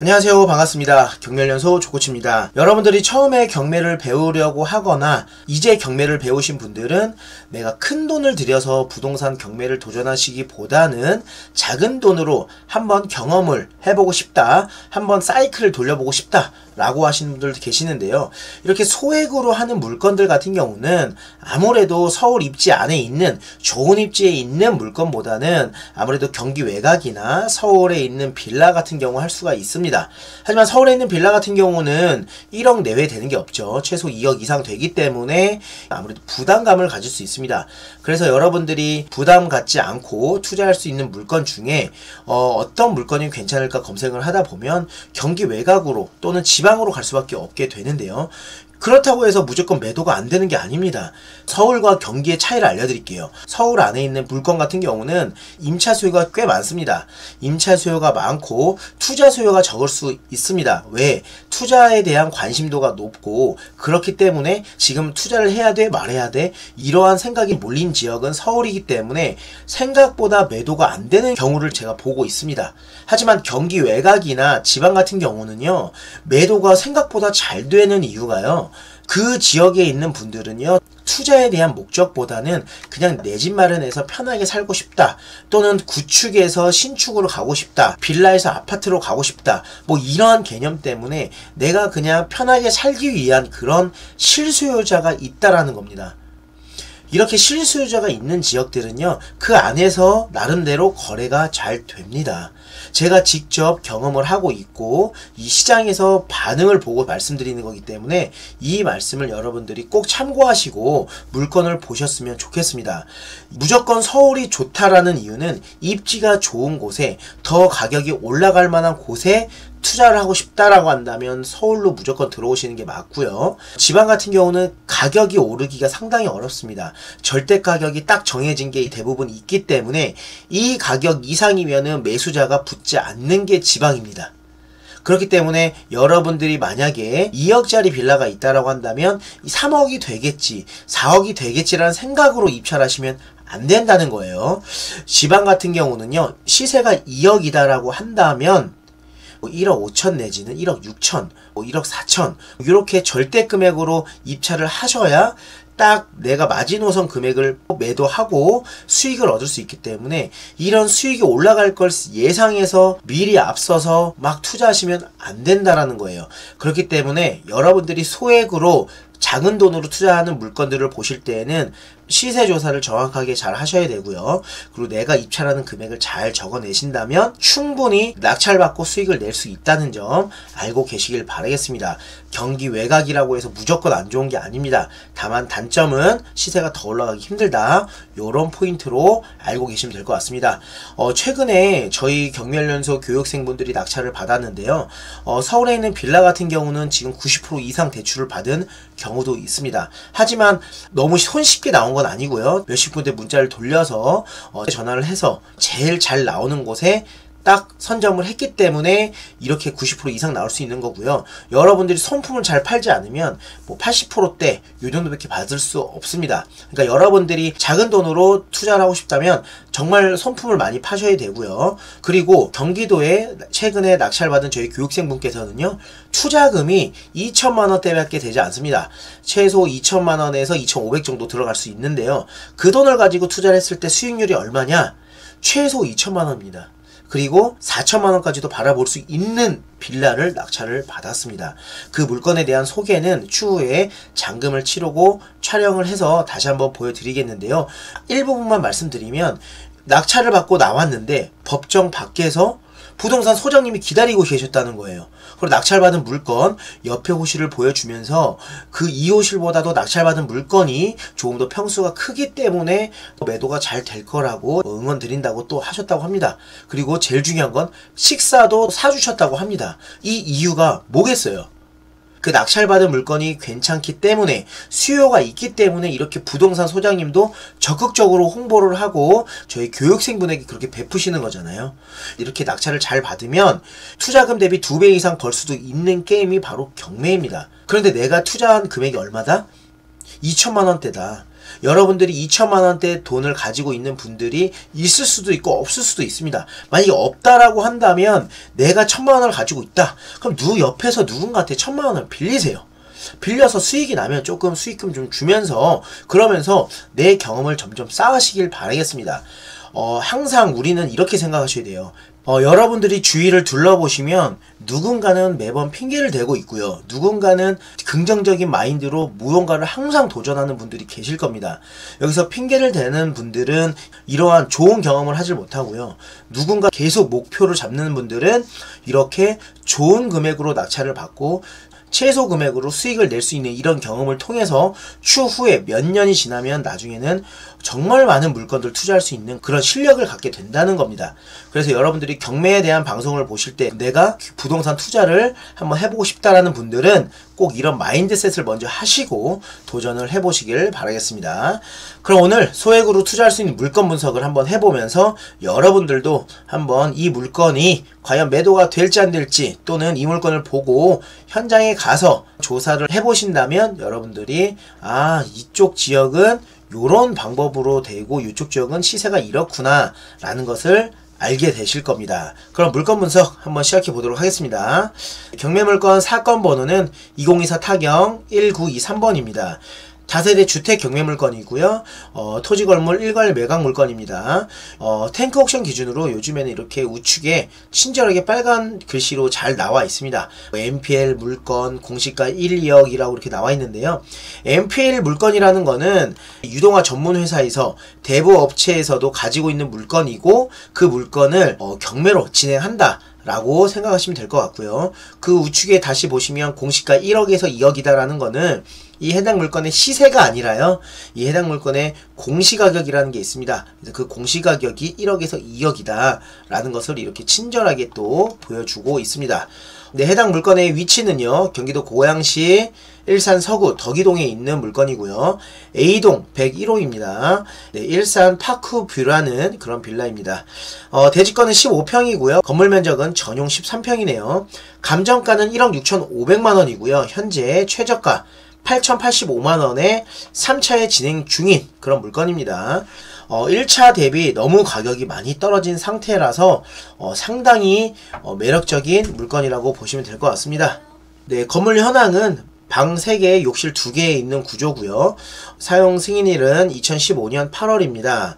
안녕하세요. 반갑습니다. 경매연소 조코치입니다. 여러분들이 처음에 경매를 배우려고 하거나 이제 경매를 배우신 분들은 내가 큰 돈을 들여서 부동산 경매를 도전하시기보다는 작은 돈으로 한번 경험을 해보고 싶다, 한번 사이클을 돌려보고 싶다 라고 하시는 분들도 계시는데요. 이렇게 소액으로 하는 물건들 같은 경우는 아무래도 서울 입지 안에 있는 좋은 입지에 있는 물건보다는 아무래도 경기 외곽이나 서울에 있는 빌라 같은 경우 할 수가 있습니다. 하지만 서울에 있는 빌라 같은 경우는 1억 내외 되는 게 없죠. 최소 2억 이상 되기 때문에 아무래도 부담감을 가질 수 있습니다. 그래서 여러분들이 부담 갖지 않고 투자할 수 있는 물건 중에 어떤 물건이 괜찮을까 검색을 하다 보면 경기 외곽으로 또는 지방으로 갈 수밖에 없게 되는데요. 그렇다고 해서 무조건 매도가 안 되는 게 아닙니다. 서울과 경기의 차이를 알려드릴게요. 서울 안에 있는 물건 같은 경우는 임차 수요가 꽤 많습니다. 임차 수요가 많고 투자 수요가 적을 수 있습니다. 왜? 투자에 대한 관심도가 높고 그렇기 때문에 지금 투자를 해야 돼 말해야 돼 이러한 생각이 몰린 지역은 서울이기 때문에 생각보다 매도가 안 되는 경우를 제가 보고 있습니다. 하지만 경기 외곽이나 지방 같은 경우는요, 매도가 생각보다 잘 되는 이유가요, 그 지역에 있는 분들은요, 투자에 대한 목적보다는 그냥 내 집 마련해서 편하게 살고 싶다, 또는 구축에서 신축으로 가고 싶다, 빌라에서 아파트로 가고 싶다, 뭐 이러한 개념 때문에 내가 그냥 편하게 살기 위한 그런 실수요자가 있다라는 겁니다. 이렇게 실수요자가 있는 지역들은요, 그 안에서 나름대로 거래가 잘 됩니다. 제가 직접 경험을 하고 있고 이 시장에서 반응을 보고 말씀드리는 거기 때문에 이 말씀을 여러분들이 꼭 참고하시고 물건을 보셨으면 좋겠습니다. 무조건 서울이 좋다라는 이유는 입지가 좋은 곳에 더 가격이 올라갈 만한 곳에 투자를 하고 싶다라고 한다면 서울로 무조건 들어오시는 게 맞고요. 지방 같은 경우는 가격이 오르기가 상당히 어렵습니다. 절대 가격이 딱 정해진 게 대부분 있기 때문에 이 가격 이상이면은 매수자가 붙지 않는 게 지방입니다. 그렇기 때문에 여러분들이 만약에 2억짜리 빌라가 있다라고 한다면 3억이 되겠지, 4억이 되겠지라는 생각으로 입찰 하시면 안 된다는 거예요. 지방 같은 경우는요, 시세가 2억이다라고 한다면 1억 5천 내지는 1억 6천, 1억 4천 이렇게 절대 금액으로 입찰을 하셔야 딱 내가 마지노선 금액을 매도하고 수익을 얻을 수 있기 때문에 이런 수익이 올라갈 걸 예상해서 미리 앞서서 막 투자하시면 안 된다라는 거예요. 그렇기 때문에 여러분들이 소액으로 작은 돈으로 투자하는 물건들을 보실 때에는 시세 조사를 정확하게 잘 하셔야 되고요. 그리고 내가 입찰하는 금액을 잘 적어내신다면 충분히 낙찰받고 수익을 낼 수 있다는 점 알고 계시길 바라겠습니다. 경기 외곽이라고 해서 무조건 안 좋은 게 아닙니다. 다만 단점은 시세가 더 올라가기 힘들다, 요런 포인트로 알고 계시면 될 것 같습니다. 최근에 저희 경매연소 교육생분들이 낙찰을 받았는데요. 서울에 있는 빌라 같은 경우는 지금 90% 이상 대출을 받은 경우도 있습니다. 하지만 너무 손쉽게 나온 건 아니고요. 몇십 군데 문자를 돌려서 전화를 해서 제일 잘 나오는 곳에 딱 선점을 했기 때문에 이렇게 90% 이상 나올 수 있는 거고요. 여러분들이 손품을 잘 팔지 않으면 뭐 80%대 이 정도밖에 받을 수 없습니다. 그러니까 여러분들이 작은 돈으로 투자를 하고 싶다면 정말 손품을 많이 파셔야 되고요. 그리고 경기도에 최근에 낙찰받은 저희 교육생분께서는요, 투자금이 2천만 원대밖에 되지 않습니다. 최소 2천만 원에서 2,500 정도 들어갈 수 있는데요. 그 돈을 가지고 투자를 했을 때 수익률이 얼마냐? 최소 2천만 원입니다. 그리고 4천만 원까지도 바라볼 수 있는 빌라를 낙찰을 받았습니다. 그 물건에 대한 소개는 추후에 잔금을 치르고 촬영을 해서 다시 한번 보여드리겠는데요. 일부분만 말씀드리면, 낙찰을 받고 나왔는데 법정 밖에서 부동산 소장님이 기다리고 계셨다는 거예요. 그리고 낙찰받은 물건 옆에 호실을 보여주면서 그 2호실보다도 낙찰받은 물건이 조금 더 평수가 크기 때문에 매도가 잘 될 거라고 응원 드린다고 또 하셨다고 합니다. 그리고 제일 중요한 건 식사도 사주셨다고 합니다. 이 이유가 뭐겠어요? 그 낙찰받은 물건이 괜찮기 때문에, 수요가 있기 때문에 이렇게 부동산 소장님도 적극적으로 홍보를 하고 저희 교육생분에게 그렇게 베푸시는 거잖아요. 이렇게 낙찰을 잘 받으면 투자금 대비 2배 이상 벌 수도 있는 게임이 바로 경매입니다. 그런데 내가 투자한 금액이 얼마다? 2천만 원대다. 여러분들이 2천만 원대 돈을 가지고 있는 분들이 있을 수도 있고 없을 수도 있습니다. 만약에 없다라고 한다면 내가 1,000만 원을 가지고 있다. 그럼 옆에서 누군가한테 1,000만 원을 빌리세요. 빌려서 수익이 나면 조금 수익금 좀 주면서 그러면서 내 경험을 점점 쌓으시길 바라겠습니다. 항상 우리는 이렇게 생각하셔야 돼요. 여러분들이 주위를 둘러보시면 누군가는 매번 핑계를 대고 있고요. 누군가는 긍정적인 마인드로 무언가를 항상 도전하는 분들이 계실 겁니다. 여기서 핑계를 대는 분들은 이러한 좋은 경험을 하질 못하고요. 누군가 계속 목표를 잡는 분들은 이렇게 좋은 금액으로 낙찰을 받고 최소 금액으로 수익을 낼 수 있는 이런 경험을 통해서 추후에 몇 년이 지나면 나중에는 정말 많은 물건들 투자할 수 있는 그런 실력을 갖게 된다는 겁니다. 그래서 여러분들이 경매에 대한 방송을 보실 때 내가 부동산 투자를 한번 해보고 싶다라는 분들은 꼭 이런 마인드셋을 먼저 하시고 도전을 해보시길 바라겠습니다. 그럼 오늘 소액으로 투자할 수 있는 물건 분석을 한번 해보면서 여러분들도 한번 이 물건이 과연 매도가 될지 안 될지 또는 이 물건을 보고 현장에 가서 조사를 해보신다면 여러분들이 이쪽 지역은 요런 방법으로 되고 이쪽 지역은 시세가 이렇구나 라는 것을 알게 되실 겁니다. 그럼 물건 분석 한번 시작해 보도록 하겠습니다. 경매 물건 사건 번호는 2024 타경 1923번입니다. 다세대 주택 경매 물건이고요. 토지 건물 일괄 매각 물건입니다. 탱크 옥션 기준으로 요즘에는 이렇게 우측에 친절하게 빨간 글씨로 잘 나와 있습니다. MPL 물건 공시가 1, 2억이라고 이렇게 나와 있는데요. MPL 물건이라는 거는 유동화 전문 회사에서 대부 업체에서도 가지고 있는 물건이고 그 물건을 경매로 진행한다 라고 생각하시면 될 것 같고요. 그 우측에 다시 보시면 공시가 1억에서 2억이다라는 거는 이 해당 물건의 시세가 아니라요. 이 해당 물건의 공시가격이라는 게 있습니다. 그래서 그 공시가격이 1억에서 2억이다 라는 것을 이렇게 친절하게 또 보여주고 있습니다. 네, 해당 물건의 위치는요. 경기도 고양시 일산 서구 덕이동에 있는 물건이고요. A동 101호입니다. 네, 일산 파크뷰라는 그런 빌라입니다. 대지권은 15평이고요. 건물 면적은 전용 13평이네요. 감정가는 1억 6,500만원이고요. 현재 최저가 8,085만원에 3차에 진행 중인 그런 물건입니다. 1차 대비 너무 가격이 많이 떨어진 상태라서 상당히 매력적인 물건이라고 보시면 될 것 같습니다. 네, 건물 현황은 방 3개, 욕실 2개에 있는 구조고요. 사용 승인일은 2015년 8월입니다.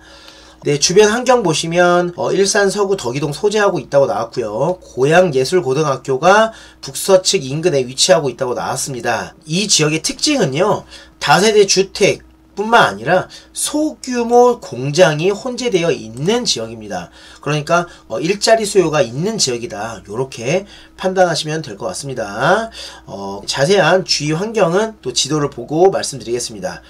네, 주변 환경 보시면 일산 서구 덕이동 소재하고 있다고 나왔고요. 고양예술고등학교가 북서측 인근에 위치하고 있다고 나왔습니다. 이 지역의 특징은요. 다세대 주택 뿐만 아니라 소규모 공장이 혼재되어 있는 지역입니다. 그러니까 일자리 수요가 있는 지역이다. 이렇게 판단하시면 될 것 같습니다. 자세한 주위 환경은 또 지도를 보고 말씀드리겠습니다.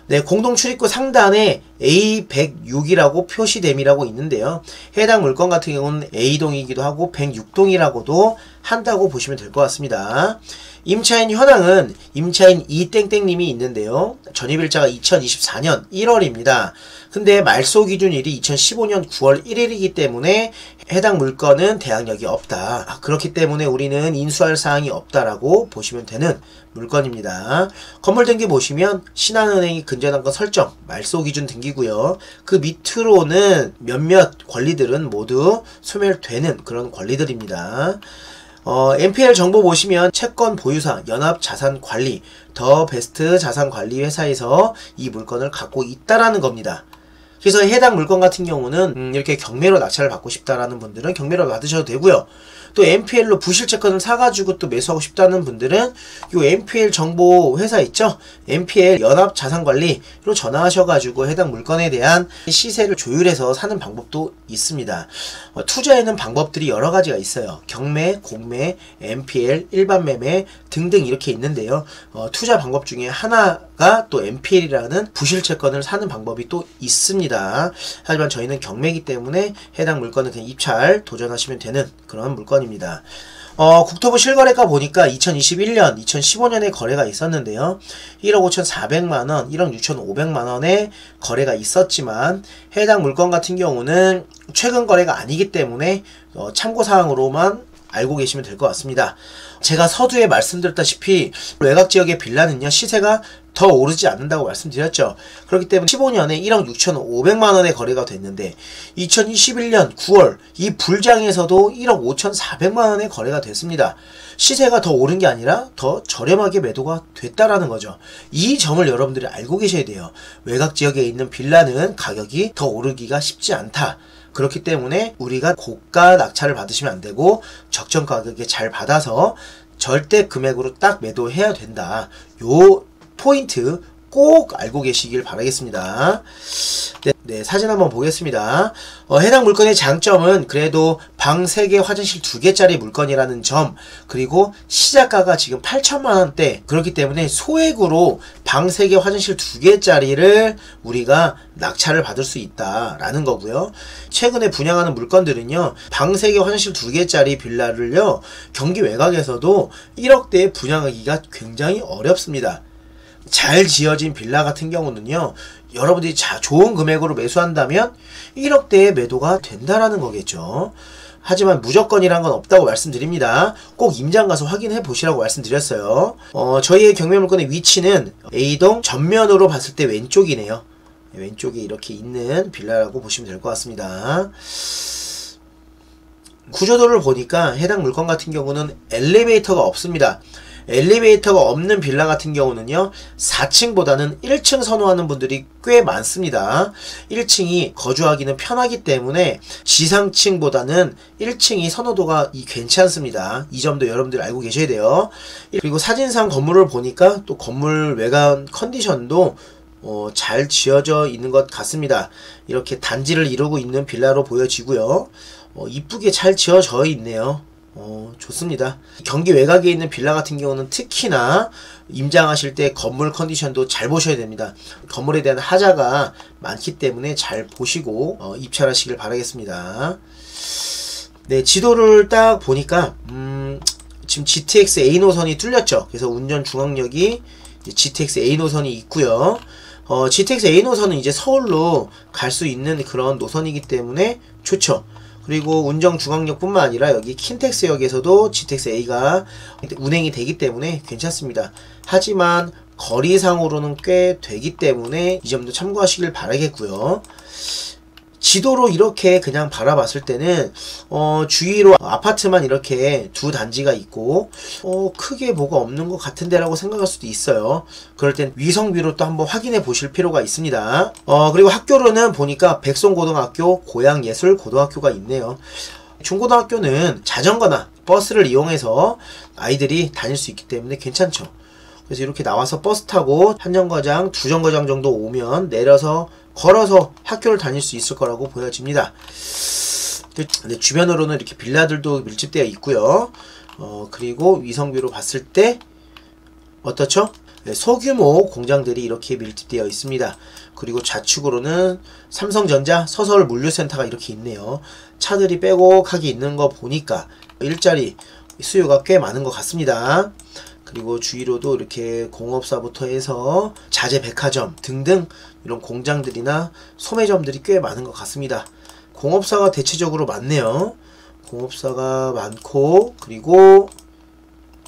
네, 공동 출입구 상단에 A106이라고 표시됨이라고 있는데요. 해당 물건 같은 경우는 A동이기도 하고 106동이라고도 한다고 보시면 될 것 같습니다. 임차인 현황은 임차인 이땡땡님이 있는데요. 전입일자가 2024년 1월입니다. 근데 말소 기준일이 2015년 9월 1일이기 때문에 해당 물건은 대항력이 없다. 그렇기 때문에 우리는 인수할 사항이 없다라고 보시면 되는 물건입니다. 건물 등기 보시면 신한은행이 근저당권 설정 말소 기준 등기고요. 그 밑으로는 몇몇 권리들은 모두 소멸되는 그런 권리들입니다. MPL 정보 보시면 채권 보유사 연합자산관리 더 베스트 자산관리 회사에서 이 물건을 갖고 있다라는 겁니다. 그래서 해당 물건 같은 경우는 이렇게 경매로 낙찰을 받고 싶다라는 분들은 경매로 받으셔도 되고요. 또 MPL로 부실채권을 사가지고 또 매수하고 싶다는 분들은 요 MPL 정보 회사 있죠? MPL 연합자산관리로 전화하셔가지고 해당 물건에 대한 시세를 조율해서 사는 방법도 있습니다. 투자에는 방법들이 여러 가지가 있어요. 경매, 공매, MPL, 일반 매매 등등 이렇게 있는데요. 투자 방법 중에 하나가 또 MPL이라는 부실채권을 사는 방법이 또 있습니다. 하지만 저희는 경매이기 때문에 해당 물건은 그냥 입찰 도전하시면 되는 그런 물건입니다. 국토부 실거래가 보니까 2021년, 2015년에 거래가 있었는데요. 1억 5,400만원, 1억 6,500만원의 거래가 있었지만 해당 물건 같은 경우는 최근 거래가 아니기 때문에 참고사항으로만 알고 계시면 될 것 같습니다. 제가 서두에 말씀드렸다시피 외곽지역의 빌라는요 시세가 더 오르지 않는다고 말씀드렸죠. 그렇기 때문에 15년에 1억 6,500만원의 거래가 됐는데 2021년 9월 이 불장에서도 1억 5,400만원의 거래가 됐습니다. 시세가 더 오른 게 아니라 더 저렴하게 매도가 됐다라는 거죠. 이 점을 여러분들이 알고 계셔야 돼요. 외곽 지역에 있는 빌라는 가격이 더 오르기가 쉽지 않다. 그렇기 때문에 우리가 고가 낙찰을 받으시면 안 되고 적정 가격에 잘 받아서 절대 금액으로 딱 매도해야 된다. 요 포인트 꼭 알고 계시길 바라겠습니다. 네, 사진 한번 보겠습니다. 해당 물건의 장점은 그래도 방 3개, 화장실 2개짜리 물건이라는 점, 그리고 시작가가 지금 8천만원대, 그렇기 때문에 소액으로 방 3개, 화장실 2개짜리를 우리가 낙찰을 받을 수 있다라는 거고요. 최근에 분양하는 물건들은요, 방 3개, 화장실 2개짜리 빌라를요, 경기 외곽에서도 1억대에 분양하기가 굉장히 어렵습니다. 잘 지어진 빌라 같은 경우는요, 여러분들이 좋은 금액으로 매수한다면 1억대의 매도가 된다라는 거겠죠. 하지만 무조건이란 건 없다고 말씀드립니다. 꼭 임장 가서 확인해 보시라고 말씀드렸어요. 저희의 경매 물건의 위치는 A동 전면으로 봤을 때 왼쪽이네요. 왼쪽에 이렇게 있는 빌라라고 보시면 될 것 같습니다. 구조도를 보니까 해당 물건 같은 경우는 엘리베이터가 없습니다. 엘리베이터가 없는 빌라 같은 경우는요, 4층보다는 1층 선호하는 분들이 꽤 많습니다. 1층이 거주하기는 편하기 때문에 지상층보다는 1층이 선호도가 괜찮습니다. 이 점도 여러분들 알고 계셔야 돼요. 그리고 사진상 건물을 보니까 또 건물 외관 컨디션도 잘 지어져 있는 것 같습니다. 이렇게 단지를 이루고 있는 빌라로 보여지고요. 이쁘게 잘 지어져 있네요. 좋습니다. 경기 외곽에 있는 빌라 같은 경우는 특히나 임장하실 때 건물 컨디션도 잘 보셔야 됩니다. 건물에 대한 하자가 많기 때문에 잘 보시고 입찰하시길 바라겠습니다. 네, 지도를 딱 보니까 지금 GTX A 노선이 뚫렸죠. 그래서 운전 중앙역이 GTX A 노선이 있고요. GTX A 노선은 이제 서울로 갈 수 있는 그런 노선이기 때문에 좋죠. 그리고 운정 중앙역뿐만 아니라 여기 킨텍스역에서도 GTX A가 운행이 되기 때문에 괜찮습니다. 하지만 거리상으로는 꽤 되기 때문에 이 점도 참고하시길 바라겠고요. 지도로 이렇게 그냥 바라봤을 때는 주위로 아파트만 이렇게 두 단지가 있고 크게 뭐가 없는 것 같은데 라고 생각할 수도 있어요. 그럴 땐 위성비로 또 한번 확인해 보실 필요가 있습니다. 그리고 학교로는 보니까 백송고등학교, 고양예술고등학교가 있네요. 중고등학교는 자전거나 버스를 이용해서 아이들이 다닐 수 있기 때문에 괜찮죠. 그래서 이렇게 나와서 버스 타고 한 정거장, 두 정거장 정도 오면 내려서 걸어서 학교를 다닐 수 있을 거라고 보여집니다. 근데 주변으로는 이렇게 빌라들도 밀집되어 있고요. 그리고 위성비로 봤을 때 어떻죠? 네, 소규모 공장들이 이렇게 밀집되어 있습니다. 그리고 좌측으로는 삼성전자 서서울 물류센터가 이렇게 있네요. 차들이 빼곡하게 있는 거 보니까 일자리 수요가 꽤 많은 것 같습니다. 그리고 주위로도 이렇게 공업사부터 해서 자재백화점 등등 이런 공장들이나 소매점들이 꽤 많은 것 같습니다. 공업사가 대체적으로 많네요. 공업사가 많고 그리고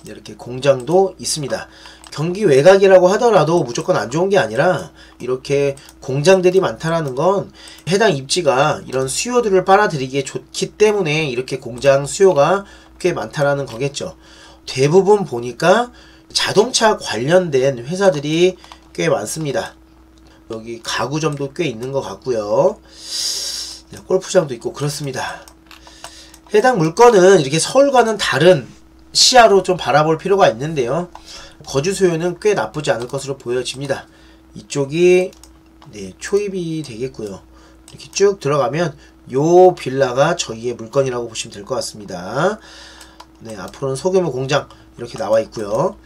이렇게 공장도 있습니다. 경기 외곽이라고 하더라도 무조건 안 좋은 게 아니라 이렇게 공장들이 많다라는 건 해당 입지가 이런 수요들을 빨아들이기에 좋기 때문에 이렇게 공장 수요가 꽤 많다라는 거겠죠. 대부분 보니까 자동차 관련된 회사들이 꽤 많습니다. 여기 가구점도 꽤 있는 것 같고요. 골프장도 있고 그렇습니다. 해당 물건은 이렇게 서울과는 다른 시야로 좀 바라볼 필요가 있는데요. 거주 수요는 꽤 나쁘지 않을 것으로 보여집니다. 이쪽이 초입이 되겠고요. 이렇게 쭉 들어가면 요 빌라가 저희의 물건이라고 보시면 될 것 같습니다. 네, 앞으로는 소규모 공장 이렇게 나와 있고요.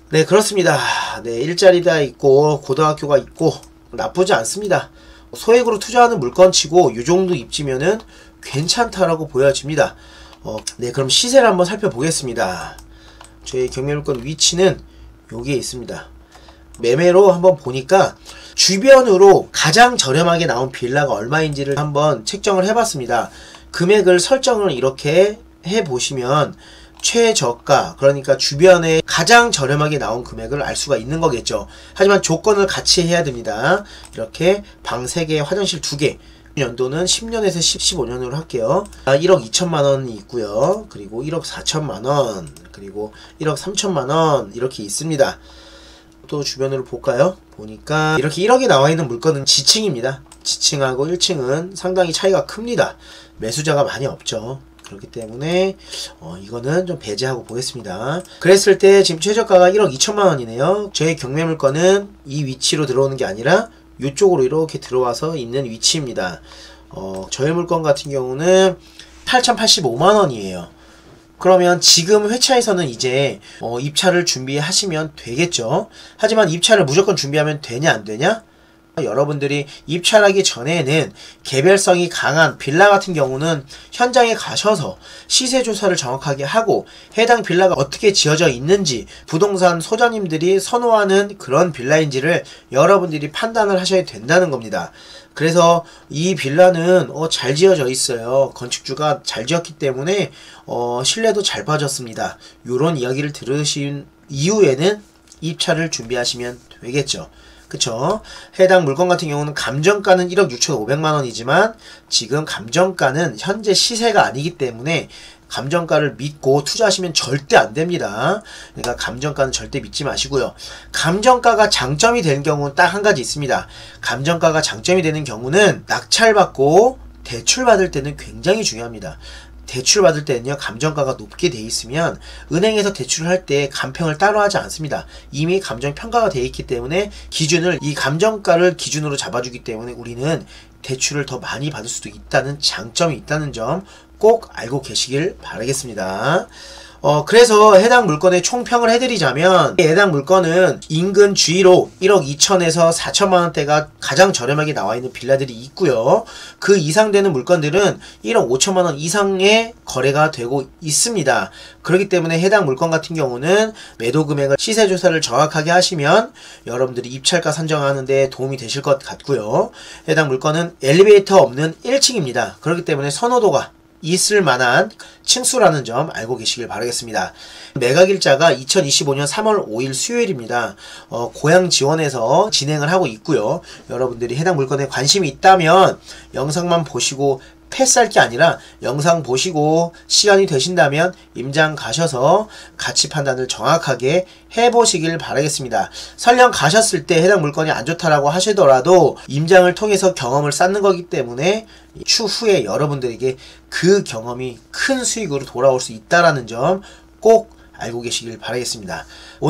네, 그렇습니다. 네, 일자리가 있고 고등학교가 있고 나쁘지 않습니다. 소액으로 투자하는 물건치고 이 정도 입지면은 괜찮다라고 보여집니다. 네, 그럼 시세를 한번 살펴보겠습니다. 저희 경매물건 위치는 여기에 있습니다. 매매로 한번 보니까 주변으로 가장 저렴하게 나온 빌라가 얼마인지를 한번 책정을 해봤습니다. 금액을 설정을 이렇게 해보시면 최저가, 그러니까 주변에 가장 저렴하게 나온 금액을 알 수가 있는 거겠죠. 하지만 조건을 같이 해야 됩니다. 이렇게 방 3개, 화장실 2개. 연도는 10년에서 15년으로 할게요. 1억 2천만 원이 있고요. 그리고 1억 4천만 원, 그리고 1억 3천만 원 이렇게 있습니다. 또 주변으로 볼까요? 보니까 이렇게 1억에 나와 있는 물건은 지층입니다. 지층하고 1층은 상당히 차이가 큽니다. 매수자가 많이 없죠. 그렇기 때문에 이거는 좀 배제하고 보겠습니다. 그랬을 때 지금 최저가가 1억 2천만 원이네요. 저희 경매 물건은 이 위치로 들어오는 게 아니라 이쪽으로 이렇게 들어와서 있는 위치입니다. 저희 물건 같은 경우는 8,085만 원이에요. 그러면 지금 회차에서는 이제 입찰을 준비하시면 되겠죠. 하지만 입찰을 무조건 준비하면 되냐 안 되냐? 여러분들이 입찰하기 전에는 개별성이 강한 빌라 같은 경우는 현장에 가셔서 시세 조사를 정확하게 하고 해당 빌라가 어떻게 지어져 있는지 부동산 소장님들이 선호하는 그런 빌라인지를 여러분들이 판단을 하셔야 된다는 겁니다. 그래서 이 빌라는 잘 지어져 있어요. 건축주가 잘 지었기 때문에 신뢰도 잘 빠졌습니다. 요런 이야기를 들으신 이후에는 입찰을 준비하시면 되겠죠. 그쵸? 해당 물건 같은 경우는 감정가는 1억 6,500만 원이지만 지금 감정가는 현재 시세가 아니기 때문에 감정가를 믿고 투자하시면 절대 안 됩니다. 그러니까 감정가는 절대 믿지 마시고요. 감정가가 장점이 되는 경우는 딱 한 가지 있습니다. 감정가가 장점이 되는 경우는 낙찰받고 대출받을 때는 굉장히 중요합니다. 대출받을 때는요, 감정가가 높게 돼 있으면 은행에서 대출을 할 때 감평을 따로 하지 않습니다. 이미 감정평가가 돼 있기 때문에 기준을 이 감정가를 기준으로 잡아주기 때문에 우리는 대출을 더 많이 받을 수도 있다는 장점이 있다는 점 꼭 알고 계시길 바라겠습니다. 그래서 해당 물건의 총평을 해드리자면 해당 물건은 인근 주위로 1억 2천에서 4천만 원대가 가장 저렴하게 나와 있는 빌라들이 있고요. 그 이상 되는 물건들은 1억 5천만 원 이상의 거래가 되고 있습니다. 그렇기 때문에 해당 물건 같은 경우는 매도 금액을 시세 조사를 정확하게 하시면 여러분들이 입찰가 선정하는 데 도움이 되실 것 같고요. 해당 물건은 엘리베이터 없는 1층입니다. 그렇기 때문에 선호도가 있을 만한 층수라는 점 알고 계시길 바라겠습니다. 매각일자가 2025년 3월 5일 수요일입니다. 고향지원에서 진행을 하고 있고요. 여러분들이 해당 물건에 관심이 있다면 영상만 보시고 패스할 게 아니라 영상 보시고 시간이 되신다면 임장 가셔서 가치 판단을 정확하게 해보시길 바라겠습니다. 설령 가셨을 때 해당 물건이 안 좋다라고 하시더라도 임장을 통해서 경험을 쌓는 거기 때문에 추후에 여러분들에게 그 경험이 큰 수익으로 돌아올 수 있다는 점 꼭 알고 계시길 바라겠습니다.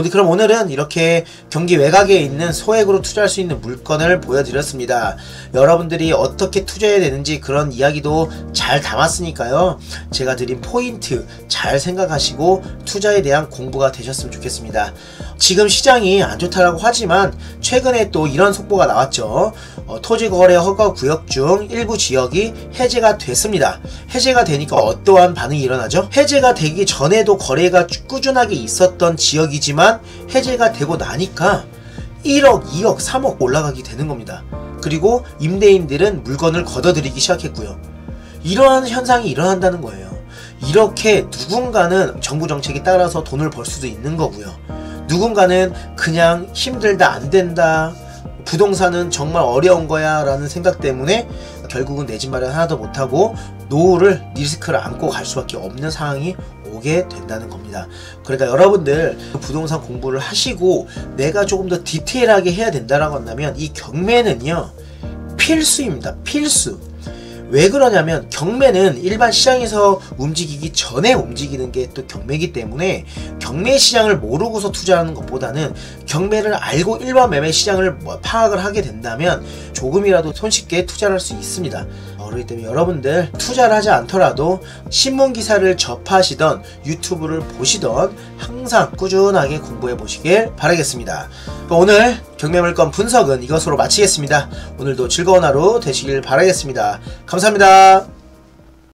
그럼 오늘은 이렇게 경기 외곽에 있는 소액으로 투자할 수 있는 물건을 보여드렸습니다. 여러분들이 어떻게 투자해야 되는지 그런 이야기도 잘 담았으니까요. 제가 드린 포인트 잘 생각하시고 투자에 대한 공부가 되셨으면 좋겠습니다. 지금 시장이 안 좋다라고 하지만 최근에 또 이런 속보가 나왔죠. 토지거래 허가 구역 중 일부 지역이 해제가 됐습니다. 해제가 되니까 어떠한 반응이 일어나죠? 해제가 되기 전에도 거래가 꾸준하게 있었던 지역이지만 해제가 되고 나니까 1억, 2억, 3억 올라가게 되는 겁니다. 그리고 임대인들은 물건을 걷어들이기 시작했고요. 이러한 현상이 일어난다는 거예요. 이렇게 누군가는 정부 정책에 따라서 돈을 벌 수도 있는 거고요. 누군가는 그냥 힘들다, 안 된다, 부동산은 정말 어려운 거야 라는 생각 때문에 결국은 내 집 마련 하나도 못하고 노후를 리스크를 안고 갈 수밖에 없는 상황이 오게 된다는 겁니다. 그러니까 여러분들 부동산 공부를 하시고 내가 조금 더 디테일하게 해야 된다라고 한다면 이 경매는요 필수입니다. 필수. 왜 그러냐면 경매는 일반 시장에서 움직이기 전에 움직이는 게 또 경매이기 때문에 경매 시장을 모르고서 투자하는 것보다는 경매를 알고 일반 매매 시장을 파악을 하게 된다면 조금이라도 손쉽게 투자를 할 수 있습니다. 그렇기 때문에 여러분들 투자를 하지 않더라도 신문기사를 접하시던 유튜브를 보시던 항상 꾸준하게 공부해 보시길 바라겠습니다. 오늘 경매물건 분석은 이것으로 마치겠습니다. 오늘도 즐거운 하루 되시길 바라겠습니다. 감사합니다.